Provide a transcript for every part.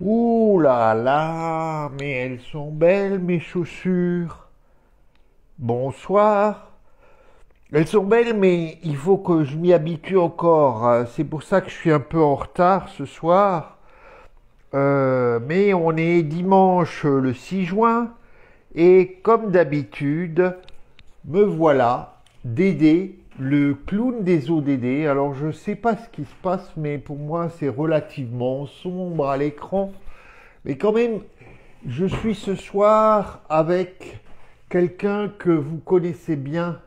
Ouh là là, mais elles sont belles mes chaussures. Bonsoir. Elles sont belles, mais il faut que je m'y habitue encore. C'est pour ça que je suis un peu en retard ce soir. Mais on est dimanche le 6 juin et comme d'habitude, me voilà, Dédé, le clown des ODD. Alors je sais pas ce qui se passe, mais pour moi c'est relativement sombre à l'écran. Mais quand même, je suis ce soir avec quelqu'un que vous connaissez bien.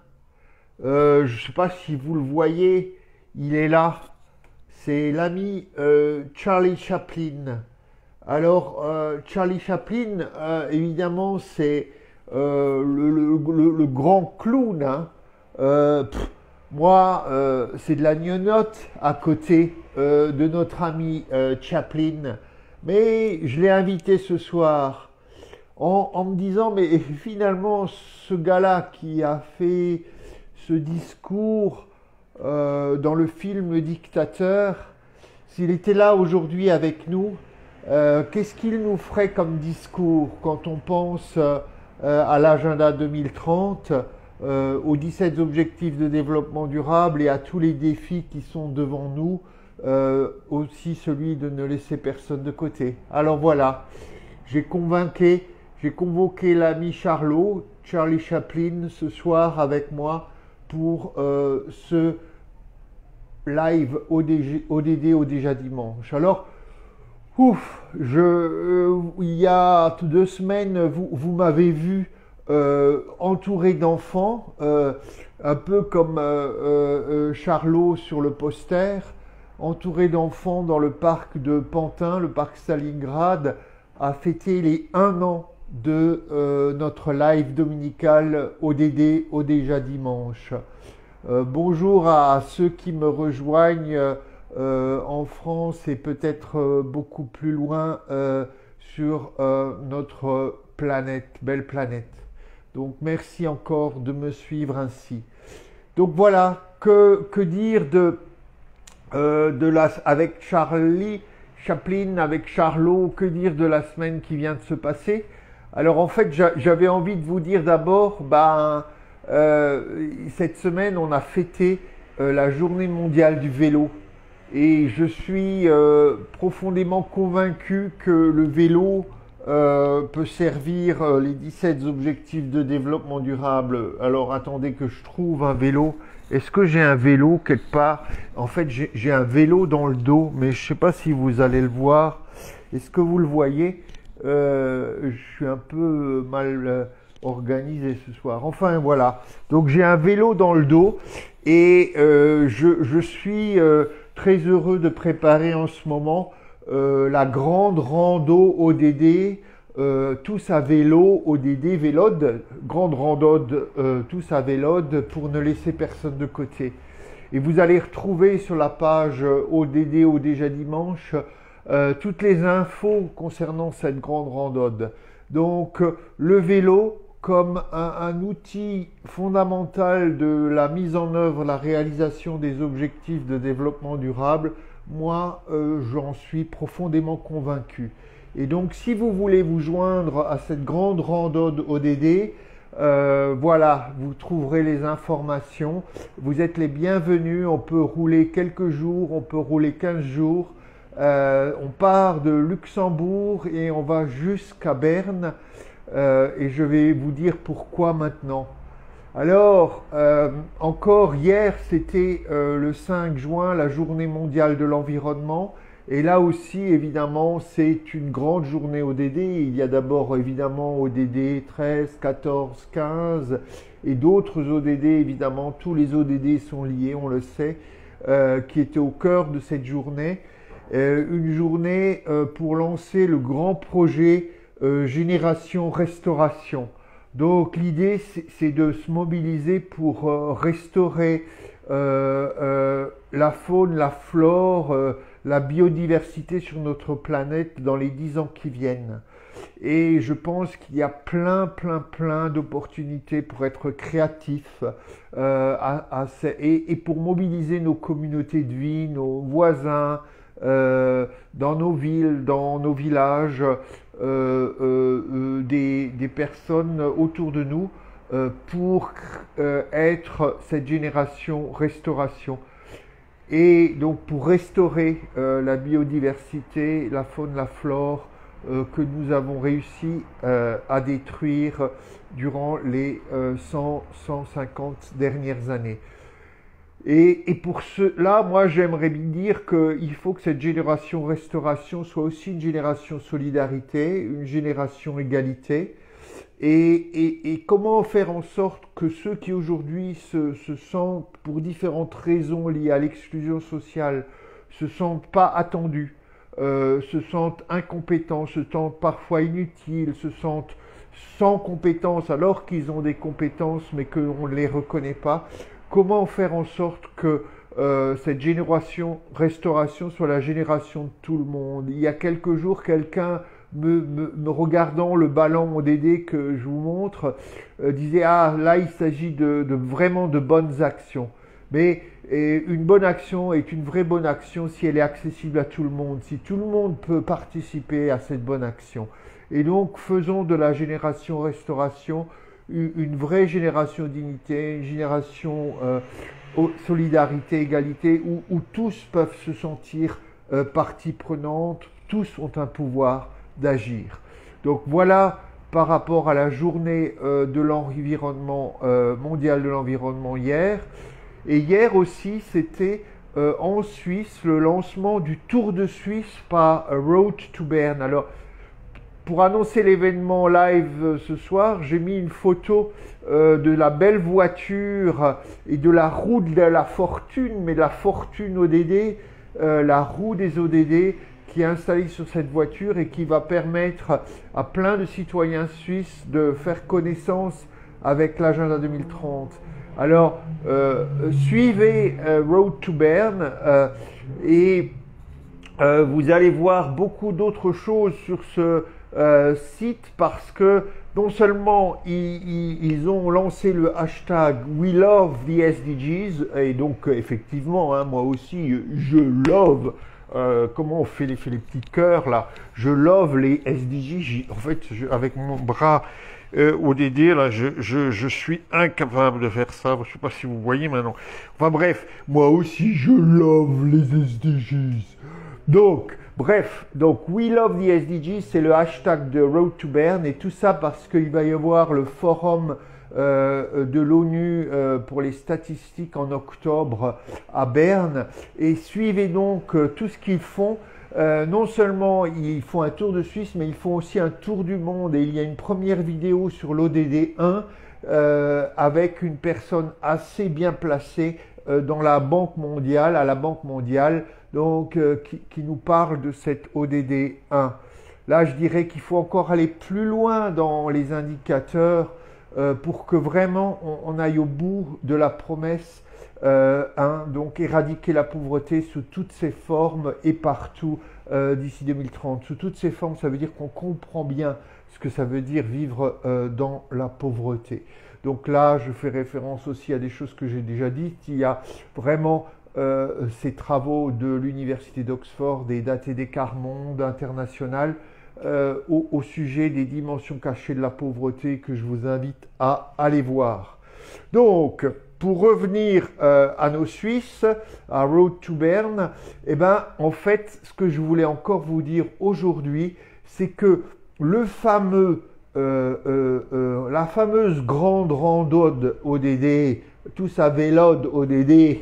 Je ne sais pas si vous le voyez, il est là. C'est l'ami Charlie Chaplin. Alors, Charlie Chaplin, évidemment, c'est le grand clown, hein. Moi, c'est de la gnognotte à côté de notre ami Chaplin. Mais je l'ai invité ce soir en me disant, mais finalement, ce gars-là qui a fait ce discours dans le film Le Dictateur, s'il était là aujourd'hui avec nous, qu'est-ce qu'il nous ferait comme discours quand on pense à l'agenda 2030, aux 17 objectifs de développement durable et à tous les défis qui sont devant nous, aussi celui de ne laisser personne de côté. Alors voilà, j'ai convoqué l'ami Charlot, Charlie Chaplin, ce soir avec moi pour ce live ODD au déjà dimanche. Alors, il y a 2 semaines, vous m'avez vu entouré d'enfants, un peu comme Charlot sur le poster, entouré d'enfants dans le parc de Pantin, le parc Stalingrad, à fêter les 1 an de notre live dominical ODD au déjà dimanche. Bonjour à ceux qui me rejoignent en France et peut-être beaucoup plus loin sur notre planète, belle planète. Donc merci encore de me suivre ainsi. Donc voilà, que dire avec Charlie Chaplin, avec Charlot, que dire de la semaine qui vient de se passer? Alors en fait, j'avais envie de vous dire d'abord, cette semaine, on a fêté la journée mondiale du vélo. Et je suis profondément convaincu que le vélo peut servir les 17 objectifs de développement durable. Alors attendez que je trouve un vélo. Est-ce que j'ai un vélo quelque part? En fait, j'ai un vélo dans le dos, mais je ne sais pas si vous allez le voir. Est-ce que vous le voyez? Je suis un peu mal organisé ce soir. Enfin voilà. Donc j'ai un vélo dans le dos et je suis très heureux de préparer en ce moment la grande rando ODD, tous à vélo, ODD, Vélode, grande randode, tous à Vélode pour ne laisser personne de côté. Et vous allez retrouver sur la page ODD au déjà dimanche toutes les infos concernant cette grande randode. Donc le vélo comme un outil fondamental de la mise en œuvre, la réalisation des objectifs de développement durable, moi j'en suis profondément convaincu. Et donc si vous voulez vous joindre à cette grande randode ODD, voilà, vous trouverez les informations. Vous êtes les bienvenus, on peut rouler quelques jours, on peut rouler 15 jours. On part de Luxembourg et on va jusqu'à Berne. Et je vais vous dire pourquoi maintenant. Alors, encore hier, c'était le 5 juin, la journée mondiale de l'environnement. Et là aussi, évidemment, c'est une grande journée ODD. Il y a d'abord, évidemment, ODD 13, 14, 15 et d'autres ODD, évidemment. Tous les ODD sont liés, on le sait, qui étaient au cœur de cette journée. Une journée pour lancer le grand projet Génération Restauration. Donc l'idée, c'est de se mobiliser pour restaurer la faune, la flore, la biodiversité sur notre planète dans les 10 ans qui viennent. Et je pense qu'il y a plein d'opportunités pour être créatif et pour mobiliser nos communautés de vie, nos voisins, dans nos villes, dans nos villages, des personnes autour de nous pour être cette génération restauration. Et donc pour restaurer la biodiversité, la faune, la flore que nous avons réussi à détruire durant les 100-150 dernières années. Et pour cela, moi j'aimerais dire qu'il faut que cette génération restauration soit aussi une génération solidarité, une génération égalité. Et comment faire en sorte que ceux qui aujourd'hui se sentent, pour différentes raisons liées à l'exclusion sociale, se sentent pas attendus, se sentent incompétents, se sentent parfois inutiles, se sentent sans compétences alors qu'ils ont des compétences mais qu'on ne les reconnaît pas, comment faire en sorte que cette génération restauration soit la génération de tout le monde. Il y a quelques jours, quelqu'un me regardant le ballon ODD que je vous montre, disait ah là il s'agit de vraiment de bonnes actions. Mais une bonne action est une vraie bonne action si elle est accessible à tout le monde, si tout le monde peut participer à cette bonne action. Et donc faisons de la génération restauration une vraie génération dignité, une génération solidarité, égalité, où tous peuvent se sentir partie prenante, tous ont un pouvoir d'agir. Donc voilà par rapport à la journée de l'environnement mondial de l'environnement hier. Et hier aussi, c'était en Suisse le lancement du Tour de Suisse par Road to Bern. Alors, pour annoncer l'événement live ce soir, j'ai mis une photo de la belle voiture et de la roue de la fortune, mais de la fortune ODD, la roue des ODD qui est installée sur cette voiture et qui va permettre à plein de citoyens suisses de faire connaissance avec l'agenda 2030. Alors, suivez Road to Bern et vous allez voir beaucoup d'autres choses sur ce site parce que non seulement ils ont lancé le hashtag We Love the SDGs et donc effectivement, hein, moi aussi je love, comment on fait les petits cœurs là, je love les SDGs, en fait avec mon bras ODD là, je suis incapable de faire ça, je ne sais pas si vous voyez maintenant, enfin bref, moi aussi je love les SDGs. Donc, bref, We Love the SDGs, c'est le hashtag de Road to Bern et tout ça parce qu'il va y avoir le forum de l'ONU pour les statistiques en octobre à Berne et suivez donc tout ce qu'ils font. Non seulement ils font un tour de Suisse, mais ils font aussi un tour du monde et il y a une première vidéo sur l'ODD 1 avec une personne assez bien placée dans la Banque mondiale, à la Banque mondiale, donc qui nous parle de cette ODD 1. Là, je dirais qu'il faut encore aller plus loin dans les indicateurs pour que vraiment on aille au bout de la promesse, donc éradiquer la pauvreté sous toutes ses formes et partout d'ici 2030. Sous toutes ses formes, ça veut dire qu'on comprend bien ce que ça veut dire vivre dans la pauvreté. Donc là, je fais référence aussi à des choses que j'ai déjà dites. Il y a vraiment ces travaux de l'Université d'Oxford et d'ATD Quart Monde International au sujet des dimensions cachées de la pauvreté que je vous invite à aller voir. Donc, pour revenir à nos Suisses, à Road to Bern, eh ben, en fait, ce que je voulais encore vous dire aujourd'hui, c'est que le fameux la fameuse grande randonnée ODD, tous à Vélode ODD,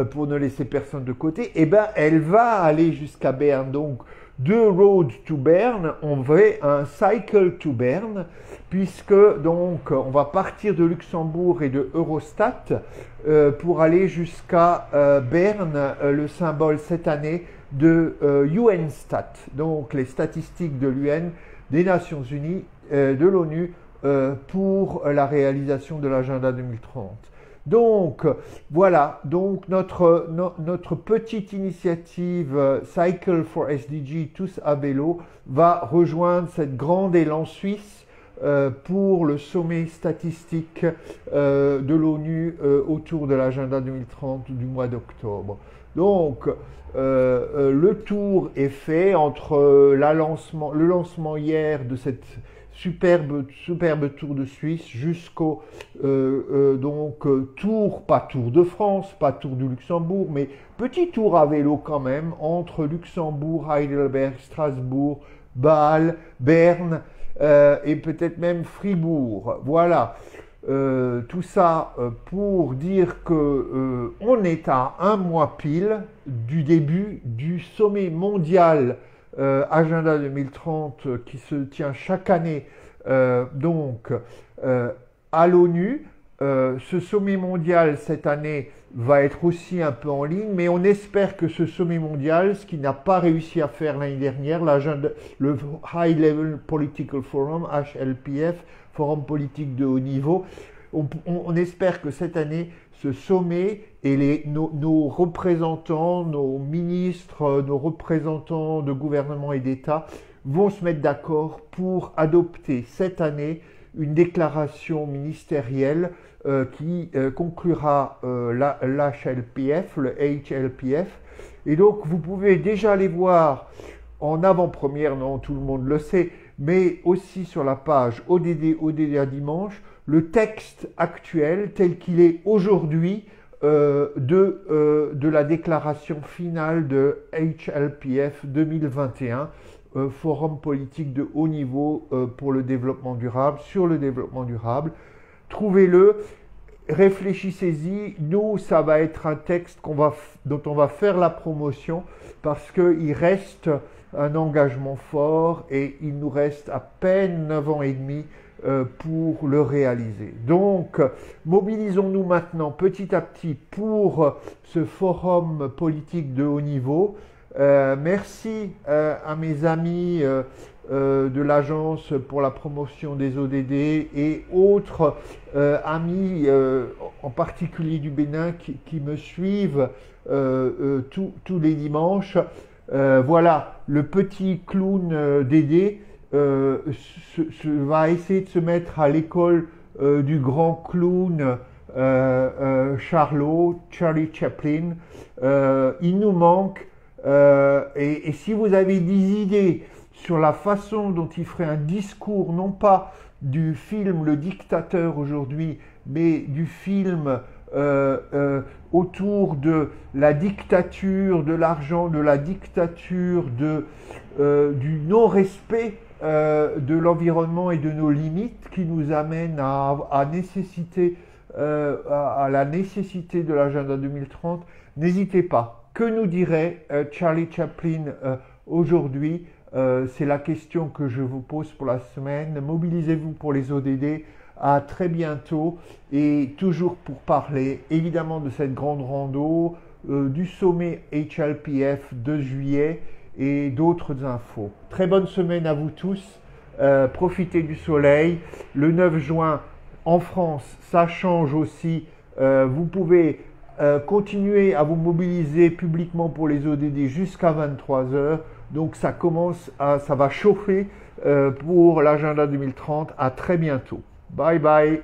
pour ne laisser personne de côté, eh ben, elle va aller jusqu'à Berne. Donc, de Road to Bern, on fait un Cycle to Bern, puisque donc on va partir de Luxembourg et de Eurostat pour aller jusqu'à Berne, le symbole cette année de UNStat, donc les statistiques de l'UN, des Nations Unies, de l'ONU, pour la réalisation de l'agenda 2030. Donc, voilà, donc notre petite initiative Cycle for SDG, tous à vélo, va rejoindre cette grande élan suisse pour le sommet statistique de l'ONU autour de l'agenda 2030 du mois d'octobre. Donc, le tour est fait entre le lancement hier de cette superbe Tour de Suisse jusqu'au tour, pas Tour de France, pas Tour du Luxembourg, mais petit tour à vélo quand même entre Luxembourg, Heidelberg, Strasbourg, Bâle, Berne et peut-être même Fribourg. Voilà. Tout ça pour dire que on est à un mois pile du début du sommet mondial Agenda 2030 qui se tient chaque année à l'ONU. Ce sommet mondial cette année va être aussi un peu en ligne, mais on espère que ce sommet mondial, ce qu'il n'a pas réussi à faire l'année dernière, le High Level Political Forum, HLPF, Forum politique de haut niveau, on espère que cette année, ce sommet et nos représentants, nos ministres, nos représentants de gouvernement et d'État vont se mettre d'accord pour adopter cette année une déclaration ministérielle qui conclura l'HLPF, le HLPF. Et donc, vous pouvez déjà aller voir en avant-première, non, tout le monde le sait, mais aussi sur la page ODDA Dimanche, le texte actuel tel qu'il est aujourd'hui de la déclaration finale de HLPF 2021, Forum politique de haut niveau pour le développement durable, sur le développement durable. Trouvez-le, réfléchissez-y. Nous, ça va être un texte dont on va faire la promotion parce qu'il reste un engagement fort et il nous reste à peine 9 ans et demi pour le réaliser. Donc, mobilisons-nous maintenant petit à petit pour ce forum politique de haut niveau. Merci à mes amis de l'Agence pour la promotion des ODD et autres amis, en particulier du Bénin, qui me suivent tous les dimanches. Voilà, le petit clown Dédé va essayer de se mettre à l'école du grand clown Charlie Chaplin. Il nous manque. Et si vous avez des idées sur la façon dont il ferait un discours, non pas du film Le Dictateur aujourd'hui, mais du film autour de la dictature de l'argent, de la dictature du non-respect de l'environnement et de nos limites qui nous amène à la nécessité de l'agenda 2030, n'hésitez pas. Que nous dirait Charlie Chaplin aujourd'hui? C'est la question que je vous pose pour la semaine. Mobilisez-vous pour les ODD. À très bientôt et toujours pour parler évidemment de cette grande rando, du sommet HLPF de juillet et d'autres infos. Très bonne semaine à vous tous. Profitez du soleil. Le 9 juin en France, ça change aussi. Vous pouvez continuer à vous mobiliser publiquement pour les ODD jusqu'à 23 h. Donc ça va chauffer pour l'agenda 2030. À très bientôt. Bye bye.